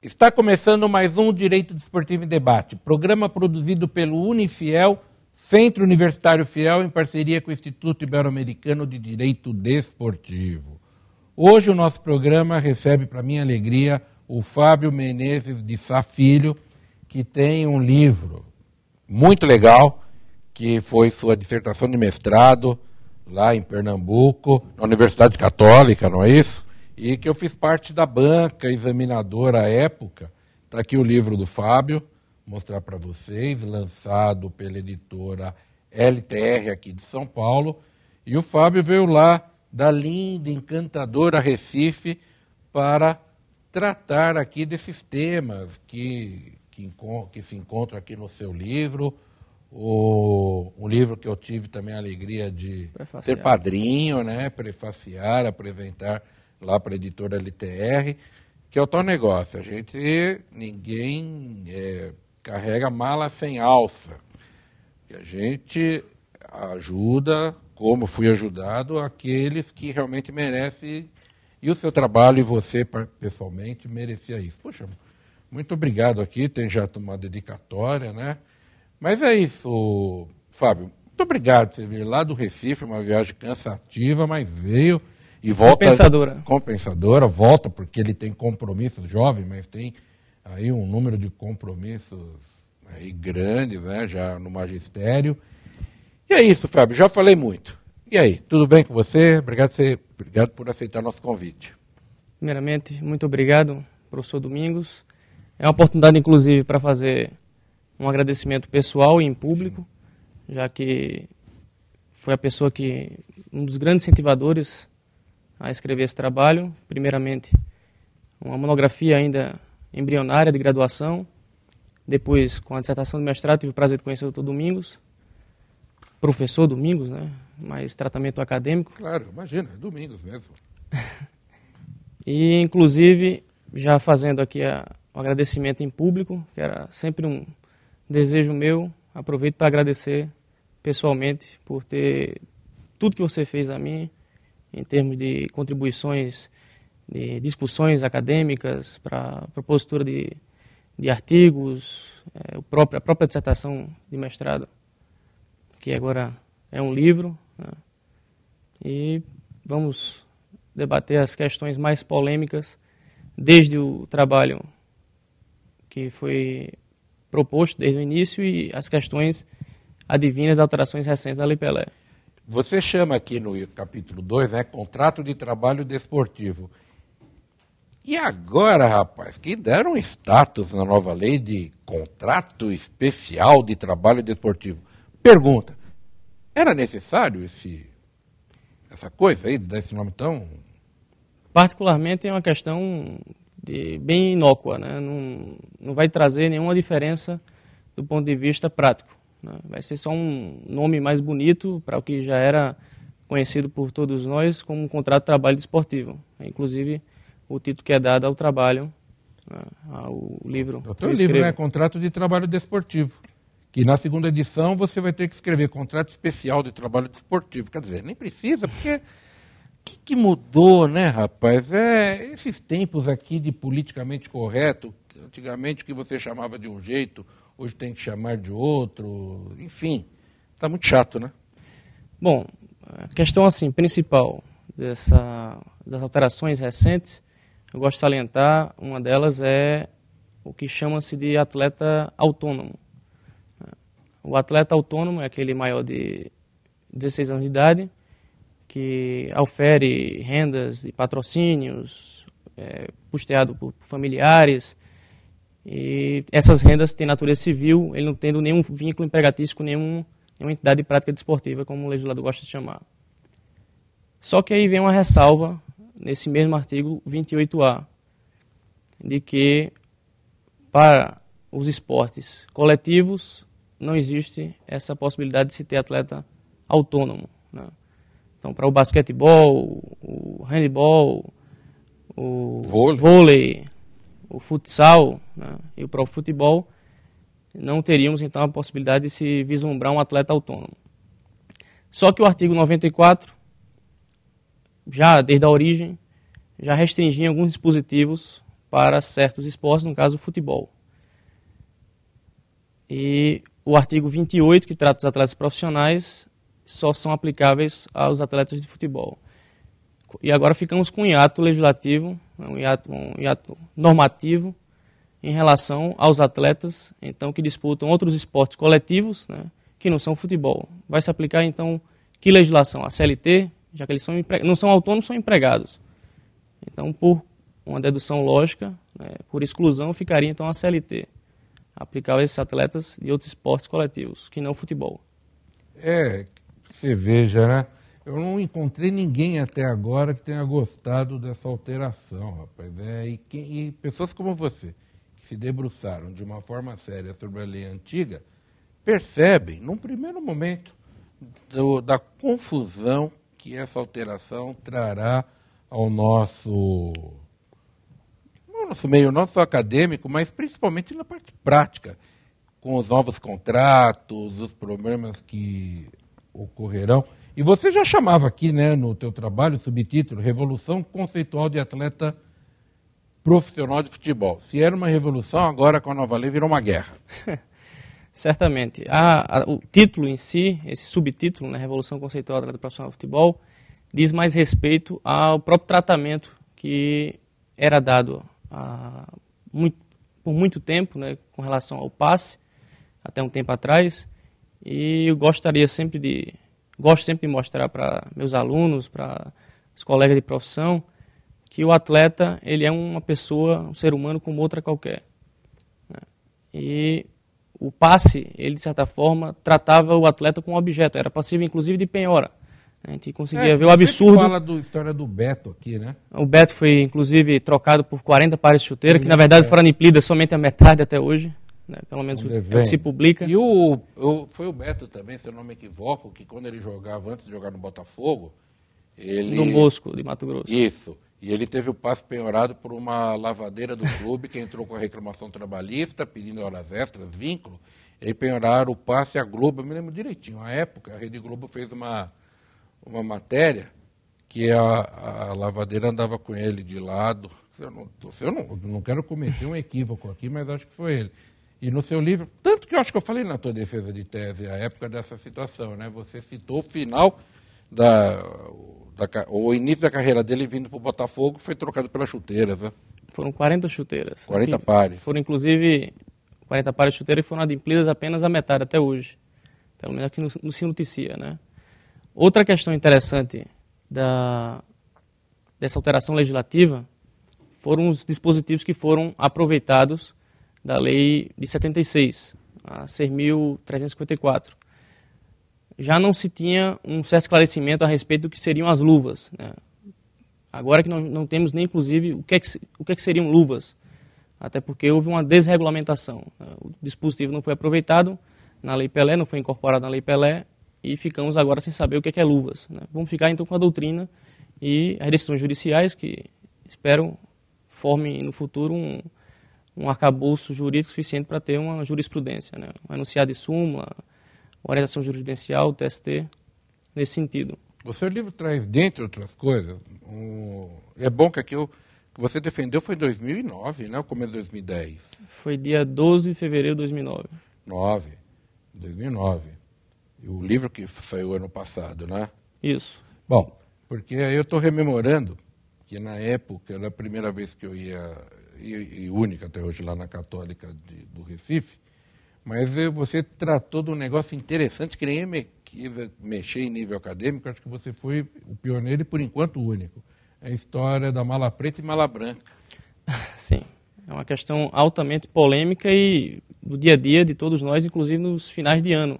Está começando mais um Direito Desportivo em Debate, programa produzido pelo Unifiel, Centro Universitário Fiel, em parceria com o Instituto Ibero-Americano de Direito Desportivo. Hoje o nosso programa recebe, para minha alegria, o Fábio Menezes de Sá Filho, que tem um livro muito legal, que foi sua dissertação de mestrado lá em Pernambuco, na Universidade Católica, não é isso? E que eu fiz parte da banca examinadora à época. Está aqui o livro do Fábio, mostrar para vocês, lançado pela editora LTR aqui de São Paulo. E o Fábio veio lá da linda, encantadora Recife para tratar aqui desses temas que se encontram aqui no seu livro. Um livro que eu tive também a alegria de ser padrinho, né? Prefaciar, apresentar lá para a editora LTR, que é o tal negócio. Ninguém carrega mala sem alça. E a gente ajuda, como fui ajudado, aqueles que realmente merecem. E o seu trabalho e você, pessoalmente, merecia isso. Poxa, muito obrigado aqui, tem já uma dedicatória, né? Mas é isso, Fábio. Muito obrigado por você vir lá do Recife, uma viagem cansativa, mas veio e volta. Compensadora, volta, porque ele tem compromissos, jovem, mas tem aí um número de compromissos aí grandes, né, já no magistério. E é isso, Fábio, já falei muito. E aí, tudo bem com você? Obrigado por aceitar nosso convite. Primeiramente, muito obrigado, professor Domingos. É uma oportunidade, inclusive, para fazer um agradecimento pessoal e em público, já que foi a pessoa um dos grandes incentivadores a escrever esse trabalho. Primeiramente, uma monografia ainda embrionária de graduação. Depois, com a dissertação de mestrado, tive o prazer de conhecer o Dr. Domingos, professor Domingos, né? Mas tratamento acadêmico. Claro, imagina, é Domingos mesmo. E, inclusive, já fazendo aqui o agradecimento em público, que era sempre um desejo meu, aproveito para agradecer pessoalmente por ter tudo que você fez a mim, em termos de contribuições, de discussões acadêmicas, para a propositura de artigos, a própria dissertação de mestrado, que agora é um livro, né? E vamos debater as questões mais polêmicas, desde o trabalho que foi proposto desde o início e as questões advindas das alterações recentes da Lei Pelé. Você chama aqui no capítulo 2, né, contrato de trabalho desportivo. E agora, rapaz, que deram status na nova lei de contrato especial de trabalho desportivo. Pergunta, era necessário essa coisa aí, desse nome tão... Particularmente é uma questão bem inócua, né? Não vai trazer nenhuma diferença do ponto de vista prático, né? Vai ser só um nome mais bonito para o que já era conhecido por todos nós como um contrato de trabalho desportivo. Inclusive o título que é dado ao trabalho, né, ao livro. O livro é Contrato de Trabalho Desportivo, que na segunda edição você vai ter que escrever Contrato Especial de Trabalho Desportivo. Quer dizer, nem precisa, porque... O que mudou, né, rapaz? Esses tempos aqui de politicamente correto, antigamente o que você chamava de um jeito, hoje tem que chamar de outro, enfim, está muito chato, né? Bom, a questão assim, principal das alterações recentes, eu gosto de salientar, uma delas é o que chama-se de atleta autônomo. O atleta autônomo é aquele maior de 16 anos de idade, que ofere rendas de patrocínios, custeado por familiares, e essas rendas têm natureza civil, ele não tendo nenhum vínculo empregatício com nenhuma entidade de prática desportiva, como o legislador gosta de chamar. Só que aí vem uma ressalva, nesse mesmo artigo 28A, de que para os esportes coletivos não existe essa possibilidade de se ter atleta autônomo, né? Então, para o basquetebol, o handebol, o vôlei, o futsal, né, e o próprio futebol, não teríamos, então, a possibilidade de se vislumbrar um atleta autônomo. Só que o artigo 94, já desde a origem, já restringia alguns dispositivos para certos esportes, no caso o futebol. E o artigo 28, que trata dos atletas profissionais, só são aplicáveis aos atletas de futebol. E agora ficamos com um hiato legislativo, um hiato normativo, em relação aos atletas então, que disputam outros esportes coletivos, né, que não são futebol. Vai se aplicar, então, que legislação? A CLT, já que eles não são autônomos, são empregados. Então, por uma dedução lógica, né, por exclusão, ficaria, então, a CLT, aplicável a esses atletas de outros esportes coletivos, que não futebol. Você veja, né? Eu não encontrei ninguém até agora que tenha gostado dessa alteração, rapaz. E pessoas como você, que se debruçaram de uma forma séria sobre a lei antiga, percebem, num primeiro momento, da confusão que essa alteração trará ao nosso meio, não só acadêmico, mas principalmente na parte prática, com os novos contratos, os problemas que ocorrerão. E você já chamava aqui, né, no teu trabalho, subtítulo, Revolução Conceitual de Atleta Profissional de Futebol. Se era uma revolução, agora com a nova lei virou uma guerra. Certamente. O título em si, esse subtítulo, né, Revolução Conceitual de Atleta Profissional de Futebol, diz mais respeito ao próprio tratamento que era dado por muito tempo, né, com relação ao passe, até um tempo atrás, e eu gosto sempre de mostrar para meus alunos, para os colegas de profissão, que o atleta ele é uma pessoa, um ser humano como outra qualquer. E o passe, ele de certa forma, tratava o atleta como objeto, era passível inclusive de penhora. A gente conseguia ver o absurdo. Você fala da história do Beto aqui, né? O Beto foi inclusive trocado por 40 pares de chuteira, que na verdade foram aniplidas somente a metade até hoje. Né? Pelo menos é o que se publica. E foi o Beto também, se eu não me equivoco, que quando ele jogava, antes de jogar no Botafogo, ele... No Bosco, de Mato Grosso. Isso. E ele teve o passe penhorado por uma lavadeira do clube, que entrou com a reclamação trabalhista, pedindo horas extras, vínculo. E penhoraram o passe à Globo, eu me lembro direitinho. Na época, a Rede Globo fez uma matéria que a lavadeira andava com ele de lado. Eu não quero cometer um equívoco aqui, mas acho que foi ele. E no seu livro, tanto que eu acho que eu falei na tua defesa de tese, a época dessa situação, né? Você citou o final, o início da carreira dele vindo para o Botafogo, foi trocado pelas chuteiras, né? Foram 40 chuteiras. 40 pares. Foram, inclusive, 40 pares de chuteiras que foram adimplidas apenas a metade até hoje. Pelo menos aqui não se noticia, né? Outra questão interessante dessa alteração legislativa foram os dispositivos que foram aproveitados da lei de 76, a 6.354. Já não se tinha um certo esclarecimento a respeito do que seriam as luvas. Né? Agora que não temos nem, inclusive, o que é que seriam luvas, até porque houve uma desregulamentação. Né? O dispositivo não foi aproveitado na Lei Pelé, não foi incorporado na Lei Pelé, e ficamos agora sem saber o que é luvas. Né? Vamos ficar, então, com a doutrina e as decisões judiciais, que espero formem no futuro um arcabouço jurídico suficiente para ter uma jurisprudência, né? Um enunciado de súmula, uma orientação jurisprudencial, TST, nesse sentido. O seu livro traz, dentre outras coisas, é bom que aqui que você defendeu foi em 2009, né? O começo de 2010. Foi dia 12 de fevereiro de 2009. 2009. E o livro que saiu ano passado, né? Isso. Bom, porque aí eu estou rememorando que na época, era a primeira vez que eu ia, e única até hoje lá na Católica do Recife, mas você tratou de um negócio interessante que nem mexer em nível acadêmico, acho que você foi o pioneiro e por enquanto o único. É a história da mala preta e mala branca. Sim, é uma questão altamente polêmica e do dia a dia de todos nós, inclusive nos finais de ano,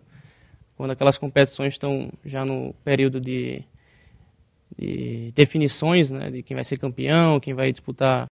quando aquelas competições estão já no período de definições, né, de quem vai ser campeão, quem vai disputar